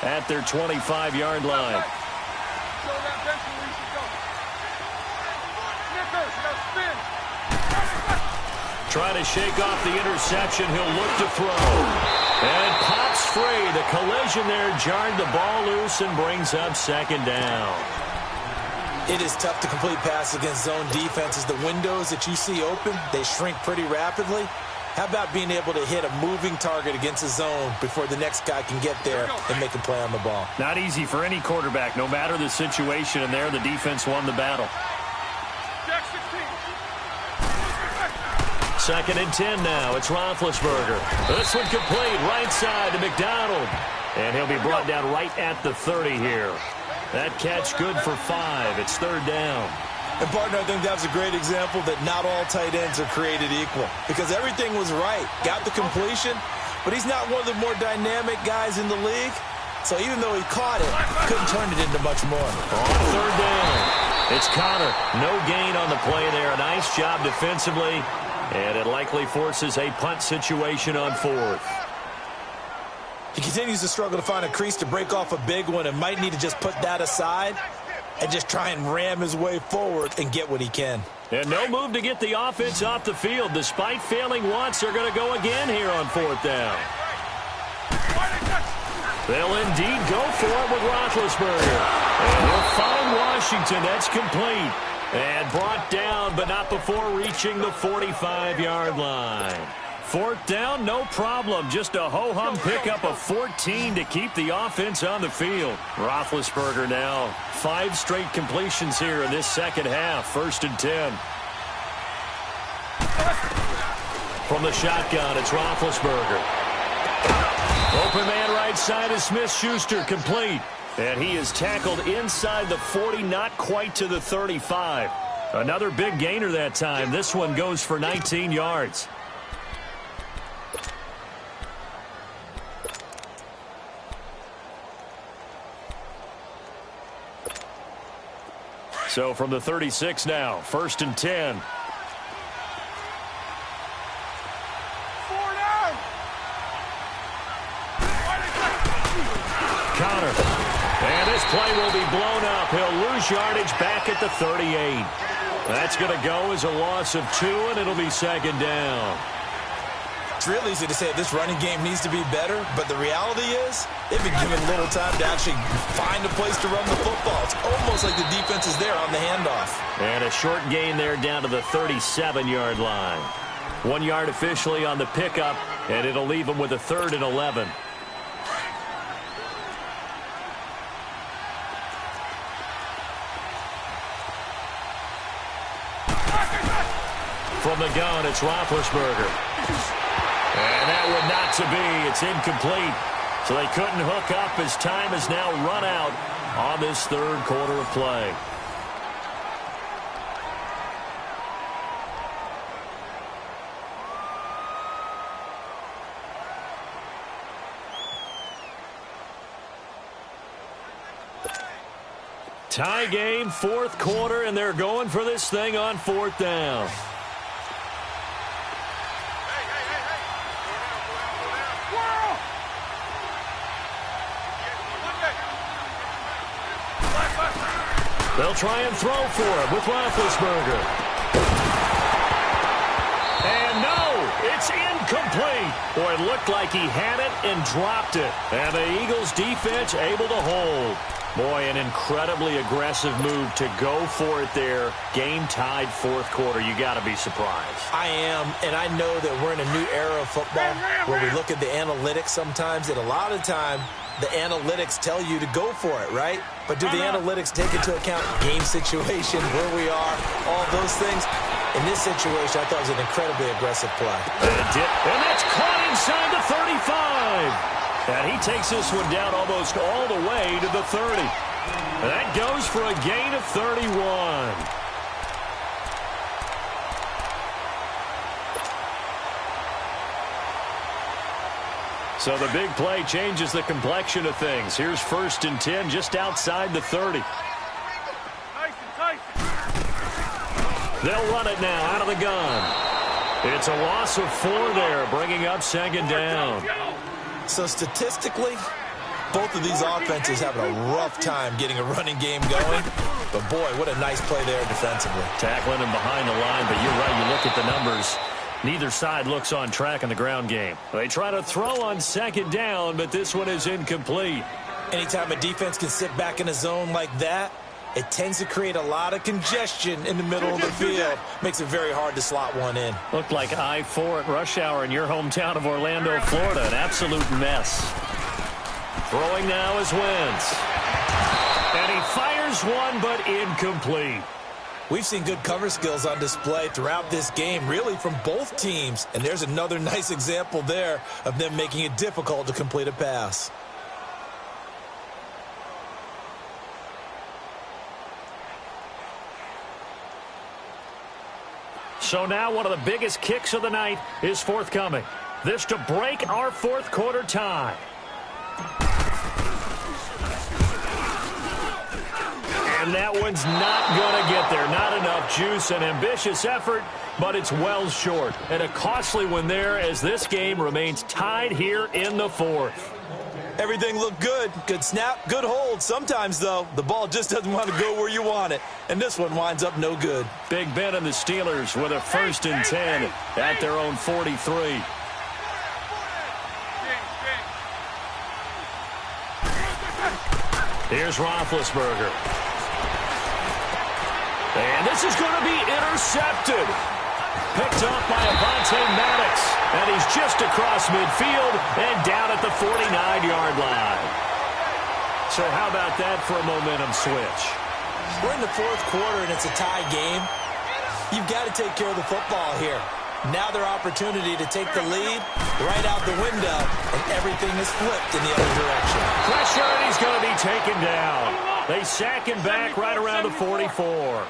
at their 25-yard line. Trying to shake off the interception. He'll look to throw. And pops free. The collision there jarred the ball loose and brings up second down. It is tough to complete passes against zone defenses. The windows that you see open, they shrink pretty rapidly. How about being able to hit a moving target against a zone before the next guy can get there and make a play on the ball? Not easy for any quarterback, no matter the situation, and there the defense won the battle. Second and 10 now. It's Roethlisberger. This one complete, right side to McDonald. And he'll be brought down right at the 30 here. That catch good for 5. It's third down. And, partner, I think that was a great example that not all tight ends are created equal. Because everything was right. Got the completion, but he's not one of the more dynamic guys in the league. So even though he caught it, couldn't turn it into much more. On third down, it's Connor. No gain on the play there. A nice job defensively. And it likely forces a punt situation on fourth. He continues to struggle to find a crease to break off a big one and might need to just put that aside and just try and ram his way forward and get what he can. And no move to get the offense off the field. Despite failing once, they're going to go again here on fourth down. They'll indeed go for it with Roethlisberger. And he'll find Washington. That's complete. And brought down, but not before reaching the 45-yard line. Fourth down, no problem. Just a ho-hum pickup of 14 to keep the offense on the field. Roethlisberger now. 5 straight completions here in this second half. First and 10. From the shotgun, it's Roethlisberger. Open man right side is Smith-Schuster, complete. And he is tackled inside the 40, not quite to the 35. Another big gainer that time. This one goes for 19 yards. So from the 36 now, first and 10. Connor. And this play will be blown up. He'll lose yardage back at the 38. That's going to go as a loss of 2, and it'll be second down. It's real easy to say this running game needs to be better, but the reality is they've been given little time to actually find a place to run the football. It's almost like the defense is there on the handoff. And a short gain there down to the 37-yard line. 1 yard officially on the pickup, and it'll leave them with a 3rd and 11. From the gun, it's Roethlisberger. And that one not to be. It's incomplete. So they couldn't hook up as time has now run out on this third quarter of play. Tie game, fourth quarter, and they're going for this thing on fourth down. They'll try and throw for it with Roethlisberger. And no, it's incomplete. Boy, it looked like he had it and dropped it. And the Eagles defense able to hold. Boy, an incredibly aggressive move to go for it there. Game tied fourth quarter. You got to be surprised. I am, and I know that we're in a new era of football where we look at the analytics sometimes, and a lot of time the analytics tell you to go for it, right? But do the analytics take into account game situation, where we are, all those things? In this situation, I thought it was an incredibly aggressive play. And that's caught inside the 35. And he takes this one down almost all the way to the 30. And that goes for a gain of 31. So the big play changes the complexion of things. Here's first and 10 just outside the 30. They'll run it now out of the gun. It's a loss of 4 there, bringing up second down. So statistically, Both of these offenses having a rough time getting a running game going. But, boy, what a nice play there defensively. Tackling him behind the line, but you're right. You look at the numbers. Neither side looks on track in the ground game. They try to throw on second down, but this one is incomplete. Anytime a defense can sit back in a zone like that, it tends to create a lot of congestion in the middle of the field. Makes it very hard to slot one in. Looked like I-4 at rush hour in your hometown of Orlando, Florida. An absolute mess. Throwing now is Wentz. And he fires one, but incomplete. We've seen good cover skills on display throughout this game, really from both teams. And there's another nice example there of them making it difficult to complete a pass. So now one of the biggest kicks of the night is forthcoming. This to break our fourth quarter tie. And that one's not going to get there. Not enough juice. An ambitious effort, but it's well short. And a costly one there as this game remains tied here in the fourth. Everything looked good. Good snap, good hold. Sometimes, though, the ball just doesn't want to go where you want it. And this one winds up no good. Big Ben and the Steelers with a 1st and 10 at their own 43. Here's Roethlisberger. And this is going to be intercepted. Picked up by Avonte Maddox. And he's just across midfield and down at the 49-yard line. So how about that for a momentum switch? We're in the fourth quarter and it's a tie game. You've got to take care of the football here. Now their opportunity to take the lead right out the window, and everything is flipped in the other direction. Pressure, and he's going to be taken down. They sack him back right around the 44.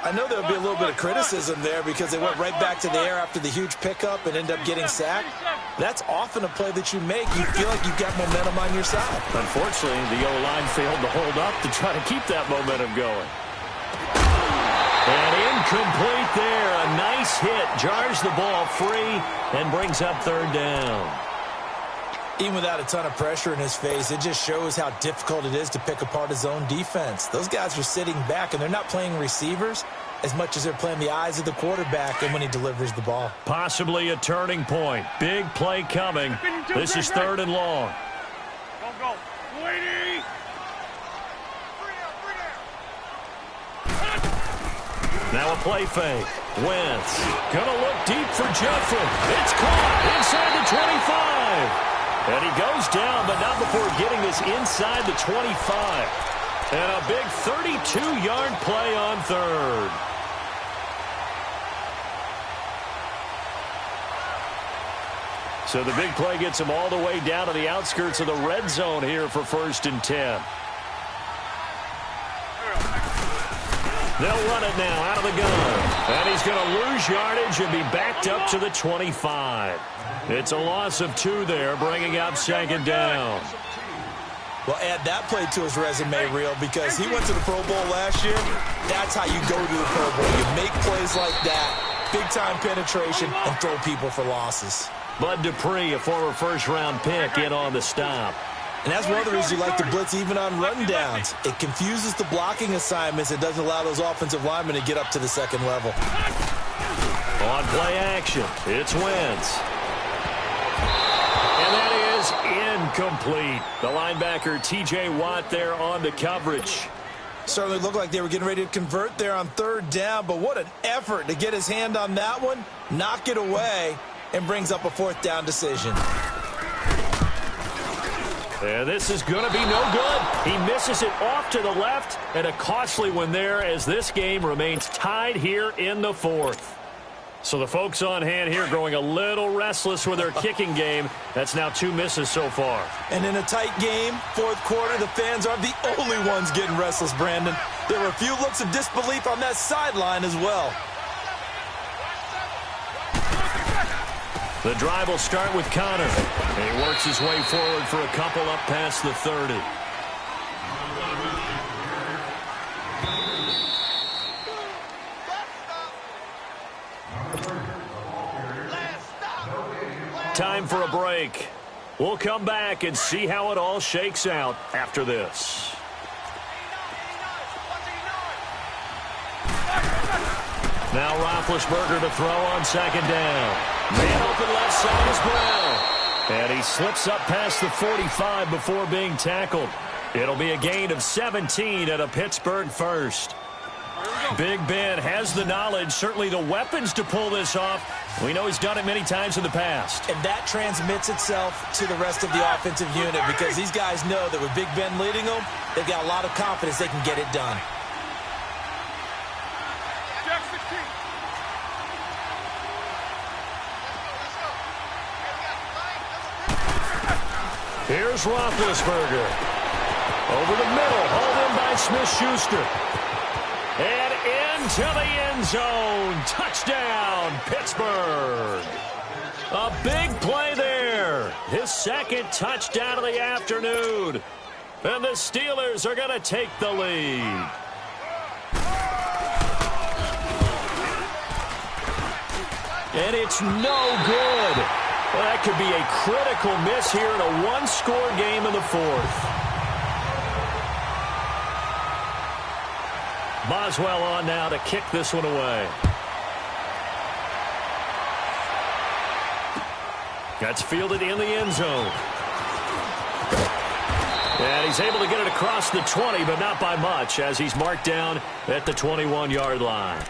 I know there'll be a little bit of criticism there because they went right back to the air after the huge pickup and end up getting sacked. That's often a play that you make. You feel like you've got momentum on your side. Unfortunately, the O-line failed to hold up to try to keep that momentum going. And incomplete there. A nice hit. Jars the ball free and brings up 3rd down. Even without a ton of pressure in his face, it just shows how difficult it is to pick apart his own defense. Those guys are sitting back, and they're not playing receivers as much as they're playing the eyes of the quarterback and when he delivers the ball. Possibly a turning point. Big play coming. This is 3rd and long. Go. Lady. Now a play fake. Wentz gonna look deep for Jeffrey. It's caught inside the 25. And he goes down, but not before getting this inside the 25. And a big 32-yard play on 3rd. So the big play gets him all the way down to the outskirts of the red zone here for 1st and 10. They'll run it now out of the gun. And he's going to lose yardage and be backed up to the 25. It's a loss of 2 there, bringing up 2nd down. Well, add that play to his resume reel because he went to the Pro Bowl last year. That's how you go to the Pro Bowl. You make plays like that, big-time penetration, and throw people for losses. Bud Dupree, a former first-round pick, in on the stop. And that's one of the reasons you like to blitz even on rundowns. It confuses the blocking assignments. It doesn't allow those offensive linemen to get up to the 2nd level. On play action, it's Wentz. And that is incomplete. The linebacker, T.J. Watt, there on the coverage. Certainly looked like they were getting ready to convert there on 3rd down, but what an effort to get his hand on that one, knock it away, and brings up a 4th down decision. And this is going to be no good. He misses it off to the left, and a costly one there as this game remains tied here in the 4th. So the folks on hand here growing a little restless with their kicking game. That's now 2 misses so far. And in a tight game, 4th quarter, the fans are the only ones getting restless, Brandon. There were a few looks of disbelief on that sideline as well. The drive will start with Connor. And he works his way forward for a couple up past the 30. Time for a break. We'll come back and see how it all shakes out after this. Now Roethlisberger to throw on second down. Man open left side is Brown. And he slips up past the 45 before being tackled. It'll be a gain of 17 at a Pittsburgh first. Big Ben has the knowledge, certainly the weapons to pull this off. We know he's done it many times in the past. And that transmits itself to the rest of the offensive unit because these guys know that with Big Ben leading them, they've got a lot of confidence they can get it done. Here's Roethlisberger. Over the middle, hauled in by Smith-Schuster. And into the end zone. Touchdown, Pittsburgh. A big play there. His second touchdown of the afternoon. And the Steelers are going to take the lead. And it's no good. Well, that could be a critical miss here in a one-score game in the fourth. Boswell on now to kick this one away. That's fielded in the end zone. And he's able to get it across the 20, but not by much, as he's marked down at the 21-yard line.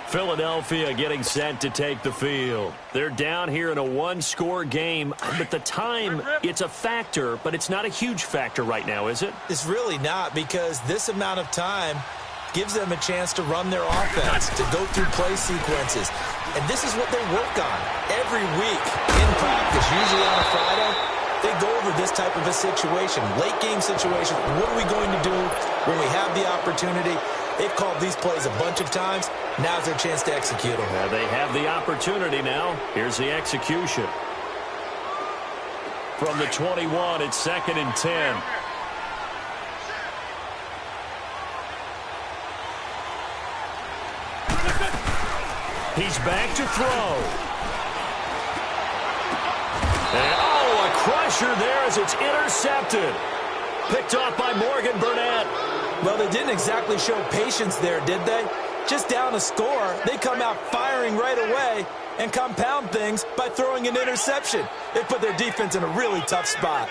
Philadelphia getting set to take the field. They're down here in a one-score game, but the time, it's a factor, but it's not a huge factor right now, is it? It's really not, because this amount of time gives them a chance to run their offense, to go through play sequences. And this is what they work on every week in practice, usually on a Friday. They go over this type of a situation, late-game situation. What are we going to do when we have the opportunity? They've called these plays a bunch of times. Now's their chance to execute them. Well, they have the opportunity now. Here's the execution. From the 21, it's 2nd and 10. He's back to throw. And, a crusher there as it's intercepted. Picked off by Morgan Burnett. Well, they didn't exactly show patience there, did they? Just down a score, they come out firing right away and compound things by throwing an interception. They put their defense in a really tough spot.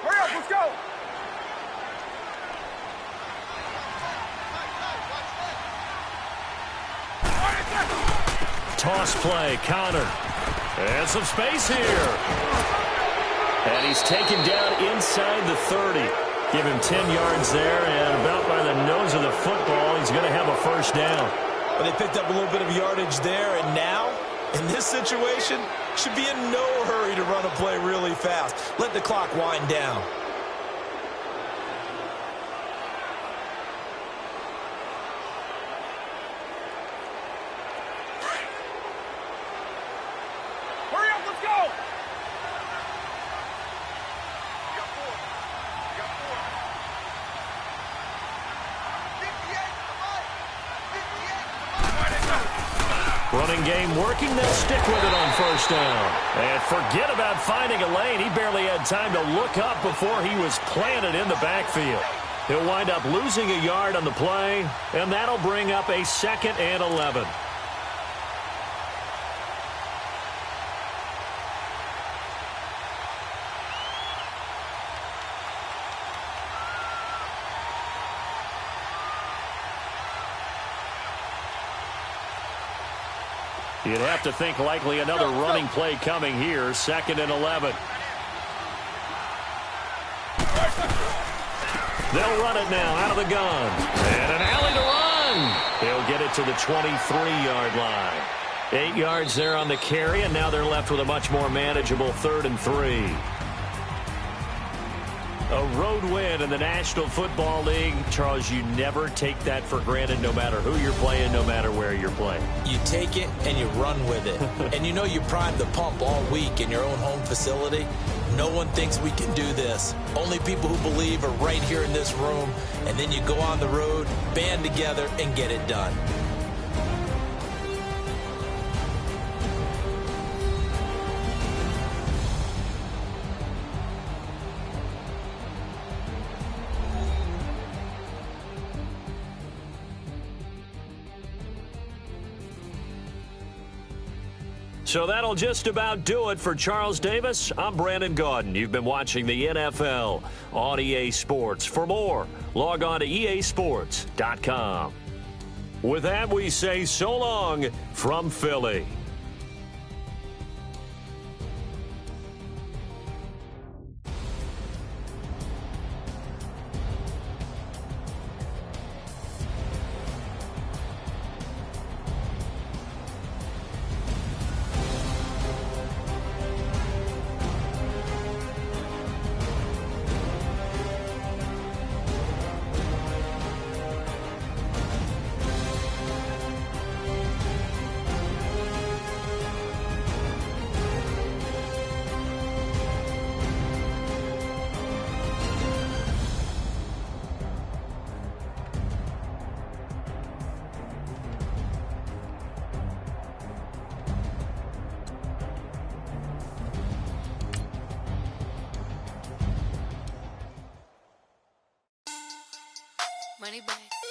Hurry up, let's go! Toss play, Connor. And some space here. And he's taken down inside the 30. Give him 10 yards there, and about by the nose of the football, he's going to have a first down. Well, they picked up a little bit of yardage there, and now, in this situation, should be in no hurry to run a play really fast. Let the clock wind down. Running game working, they'll stick with it on first down. And forget about finding a lane. He barely had time to look up before he was planted in the backfield. He'll wind up losing a yard on the play, and that'll bring up a 2nd and 11. You'd have to think likely another running play coming here. 2nd and 11. They'll run it now out of the gun. And an alley to run. He'll get it to the 23-yard line. 8 yards there on the carry, and now they're left with a much more manageable 3rd and 3. A road win in the National Football League. Charles, you never take that for granted no matter who you're playing, no matter where you're playing. you take it and you run with it. And you know you primed the pump all week in your own home facility. No one thinks we can do this. Only people who believe are right here in this room. And then you go on the road, band together, and get it done. So that'll just about do it for Charles Davis. I'm Brandon Gaudin. You've been watching the NFL on EA Sports. For more, log on to easports.com. With that, we say so long from Philly. Money back.